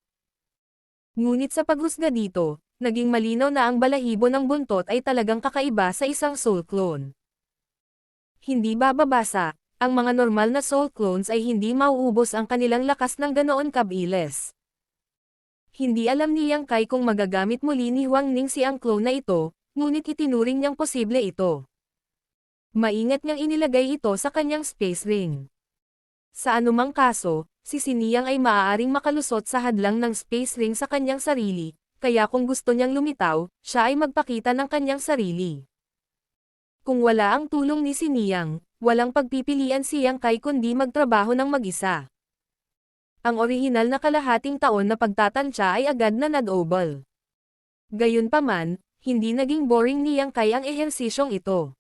Ngunit sa paghusga dito, naging malinaw na ang balahibo ng buntot ay talagang kakaiba sa isang soul clone. Hindi bababasa, ang mga normal na soul clones ay hindi mauubos ang kanilang lakas ng ganoon kabilis. Hindi alam ni Yang Kai kung magagamit muli ni Huang Ningxi ang clone na ito, ngunit itinuring niyang posible ito. Maingat niyang inilagay ito sa kanyang space ring. Sa anumang kaso, si Xiniyang ay maaaring makalusot sa hadlang ng space ring sa kanyang sarili, kaya kung gusto niyang lumitaw, siya ay magpakita ng kanyang sarili. Kung wala ang tulong ni Xiniyang, walang pagpipilian si Yang Kai kundi magtrabaho ng mag-isa. Ang orihinal na kalahating taon na pagtatansya ay agad na nadobol. Gayunpaman, hindi naging boring ni Yang Kai ang ehersisyong ito.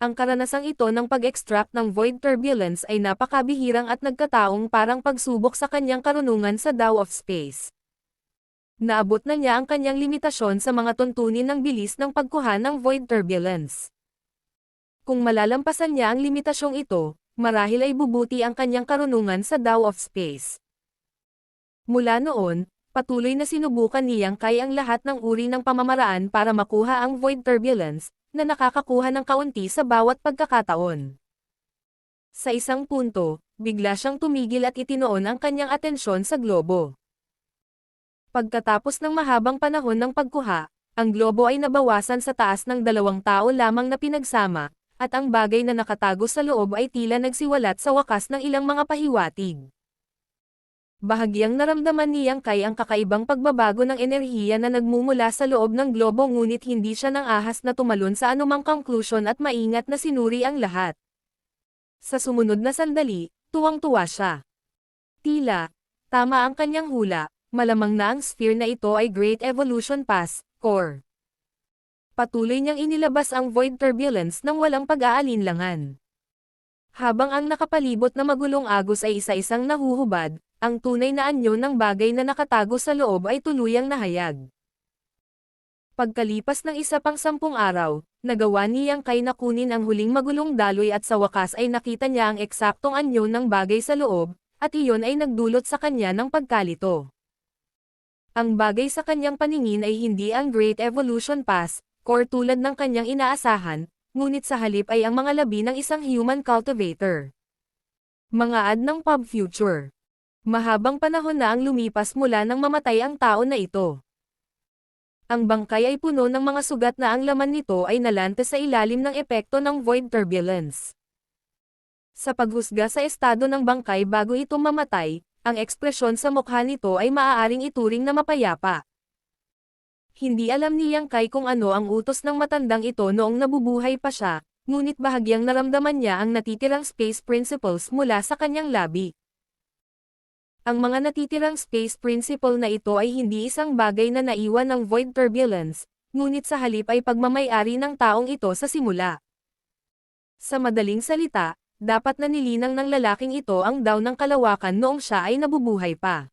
Ang karanasang ito ng pag-extract ng Void Turbulence ay napakabihirang at nagkataong parang pagsubok sa kanyang karunungan sa Dao of Space. Naabot na niya ang kanyang limitasyon sa mga tuntunin ng bilis ng pagkuha ng Void Turbulence. Kung malalampasan niya ang limitasyong ito, marahil ay bubuti ang kanyang karunungan sa Dao of Space. Mula noon, patuloy na sinubukan ni Yang Kai ang lahat ng uri ng pamamaraan para makuha ang Void Turbulence, na nakakakuha ng kaunti sa bawat pagkakataon. Sa isang punto, bigla siyang tumigil at itinoon ang kanyang atensyon sa globo. Pagkatapos ng mahabang panahon ng pagkuha, ang globo ay nabawasan sa taas ng 2 tao lamang na pinagsama, at ang bagay na nakatago sa loob ay tila nagsiwalat sa wakas ng ilang mga pahiwatig. Bahagyang naramdaman ni Yang Kai ang kakaibang pagbabago ng enerhiya na nagmumula sa loob ng globo ngunit hindi siya nang ahas na tumalon sa anumang konklusyon at maingat na sinuri ang lahat. Sa sumunod na sandali, tuwang-tuwa siya. Tila, tama ang kanyang hula, malamang na ang sphere na ito ay Great Evolution Pass, Core. Patuloy niyang inilabas ang Void Turbulence nang walang pag-aalinlangan. Habang ang nakapalibot na magulong agos ay isa-isang nahuhubad, ang tunay na anyo ng bagay na nakatago sa loob ay tuluyang nahayag. Pagkalipas ng isa pang 10 araw, nagawa niyang kay na kunin ang huling magulong daloy at sa wakas ay nakita niya ang eksaktong anyo ng bagay sa loob, at iyon ay nagdulot sa kanya ng pagkalito. Ang bagay sa kanyang paningin ay hindi ang Great Evolution Pass, core tulad ng kanyang inaasahan, ngunit sa halip ay ang mga labi ng isang human cultivator. Mga ad ng Pub Future. Mahabang panahon na ang lumipas mula nang mamatay ang tao na ito. Ang bangkay ay puno ng mga sugat na ang laman nito ay nalante sa ilalim ng epekto ng void turbulence. Sa paghusga sa estado ng bangkay bago ito mamatay, ang ekspresyon sa mukha nito ay maaaring ituring na mapayapa. Hindi alam ni Yang Kai kung ano ang utos ng matandang ito noong nabubuhay pa siya, ngunit bahagyang naramdaman niya ang natitirang space principles mula sa kanyang labi. Ang mga natitirang space principle na ito ay hindi isang bagay na naiwan ng void turbulence, ngunit sa halip ay pagmamay-ari ng taong ito sa simula. Sa madaling salita, dapat na nilinang ng lalaking ito ang daw ng kalawakan noong siya ay nabubuhay pa.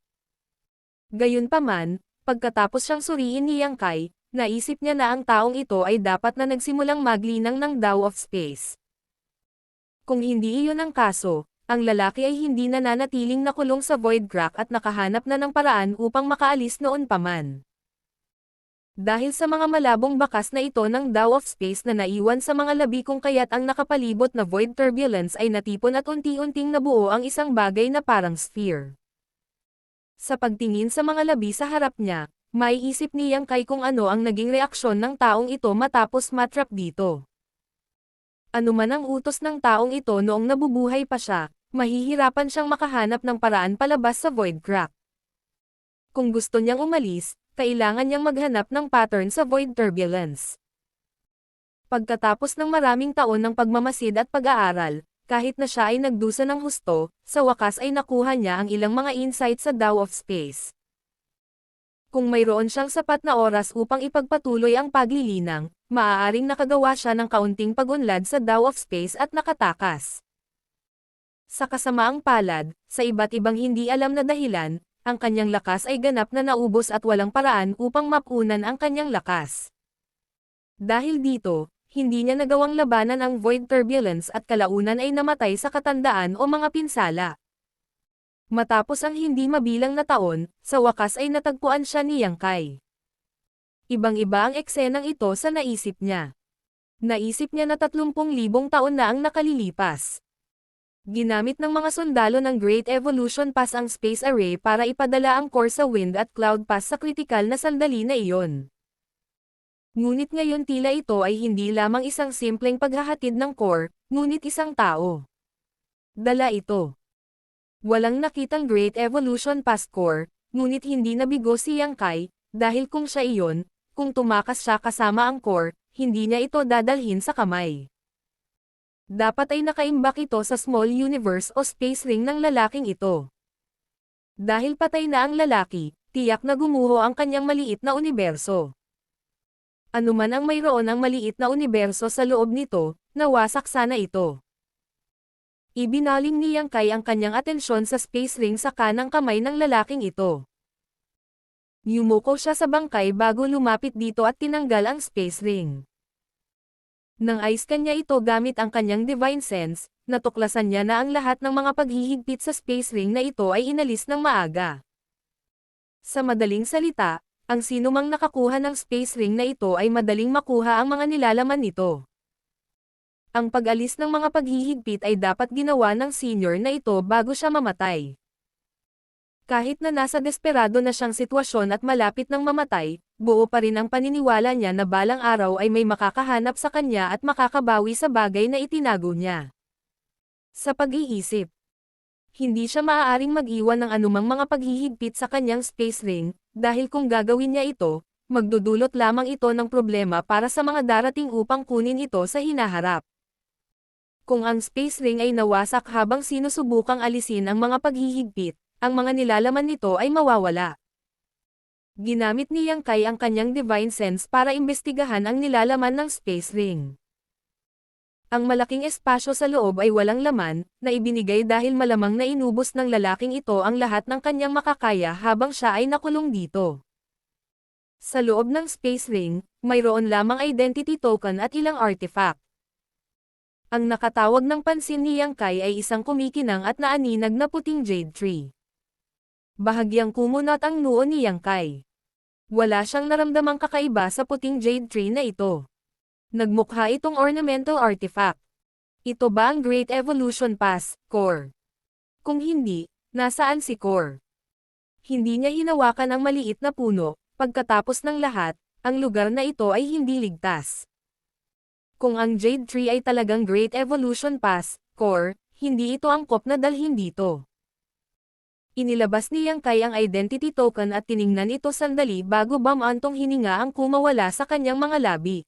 Gayunpaman, pagkatapos siyang suriin ni Yang Kai, naisip niya na ang taong ito ay dapat na nagsimulang maglinang ng Tao of Space. Kung hindi iyon ang kaso, ang lalaki ay hindi na nanatiling nakulong sa void crack at nakahanap na ng paraan upang makaalis noon pa man. Dahil sa mga malabong bakas na ito ng Tao of Space na naiwan sa mga labi kung kaya't ang nakapalibot na void turbulence ay natipon at unti-unting nabuo ang isang bagay na parang sphere. Sa pagtingin sa mga labi sa harap niya, maiisip ni Yang Kai kung ano ang naging reaksyon ng taong ito matapos matrap dito. Ano man ang utos ng taong ito noong nabubuhay pa siya, mahihirapan siyang makahanap ng paraan palabas sa void crack. Kung gusto niyang umalis, kailangan niyang maghanap ng pattern sa void turbulence. Pagkatapos ng maraming taon ng pagmamasid at pag-aaral, kahit na siya ay nagdusa ng husto, sa wakas ay nakuha niya ang ilang mga insights sa Tao of Space. Kung mayroon siyang sapat na oras upang ipagpatuloy ang paglilinang, maaaring nakagawa siya ng kaunting pag-unlad sa Tao of Space at nakatakas. Sa kasamaang palad, sa iba't ibang hindi alam na dahilan, ang kanyang lakas ay ganap na naubos at walang paraan upang mapunan ang kanyang lakas. Dahil dito, hindi niya nagawang labanan ang void turbulence at kalaunan ay namatay sa katandaan o mga pinsala. Matapos ang hindi mabilang na taon, sa wakas ay natagpuan siya ni Yang Kai. Ibang-iba ang eksenang ito sa naisip niya. Naisip niya na 30,000 taon na ang nakalilipas. Ginamit ng mga sundalo ng Great Evolution Pass ang Space Array para ipadala ang core sa Wind at Cloud Pass sa kritikal na sandali na iyon. Ngunit ngayon tila ito ay hindi lamang isang simpleng paghahatid ng core, ngunit isang tao. Dala ito. Walang nakitang Great Evolution Pass core, ngunit hindi nabigo si Yang Kai, dahil kung siya iyon, kung tumakas siya kasama ang core, hindi niya ito dadalhin sa kamay. Dapat ay nakaimbak ito sa small universe o space ring ng lalaking ito. Dahil patay na ang lalaki, tiyak na gumuho ang kanyang maliit na universo. Anuman ang mayroon ang maliit na universo sa loob nito, nawasak sana ito. Ibinaling ni Yang Kai ang kanyang atensyon sa space ring sa kanang kamay ng lalaking ito. Yumuko siya sa bangkay bago lumapit dito at tinanggal ang space ring. Nang ayos kanya ito gamit ang kanyang divine sense, natuklasan niya na ang lahat ng mga paghihigpit sa space ring na ito ay inalis ng maaga. Sa madaling salita, ang sinumang nakakuha ng space ring na ito ay madaling makuha ang mga nilalaman nito. Ang pag-alis ng mga paghihigpit ay dapat ginawa ng senior na ito bago siya mamatay. Kahit na nasa desperado na siyang sitwasyon at malapit ng mamatay, buo pa rin ang paniniwala niya na balang araw ay may makakahanap sa kanya at makakabawi sa bagay na itinago niya. Sa pag-iisip, hindi siya maaaring mag-iwan ng anumang mga paghihigpit sa kanyang space ring, dahil kung gagawin niya ito, magdudulot lamang ito ng problema para sa mga darating upang kunin ito sa hinaharap. Kung ang space ring ay nawasak habang sinusubukang alisin ang mga paghihigpit, ang mga nilalaman nito ay mawawala. Ginamit ni Yang Kai ang kanyang divine sense para imbestigahan ang nilalaman ng space ring. Ang malaking espasyo sa loob ay walang laman, na ibinigay dahil malamang na inubos ng lalaking ito ang lahat ng kanyang makakaya habang siya ay nakulong dito. Sa loob ng space ring, mayroon lamang identity token at ilang artifact. Ang nakatawag ng pansin ni Yang Kai ay isang kumikinang at naaninag na puting jade tree. Bahagyang kumunot ang noo ni Yang Kai. Wala siyang naramdamang kakaiba sa puting jade tree na ito. Nagmukha itong ornamental artifact. Ito ba ang Great Evolution Pass, Core? Kung hindi, nasaan si Core? Hindi niya hinawakan ang maliit na puno, pagkatapos ng lahat, ang lugar na ito ay hindi ligtas. Kung ang Jade Tree ay talagang Great Evolution Pass, Core, hindi ito angkop na dalhin dito. Inilabas ni Yang Kai ang identity token at tiningnan ito sandali bago bumantong hininga ang kumawala sa kanyang mga labi.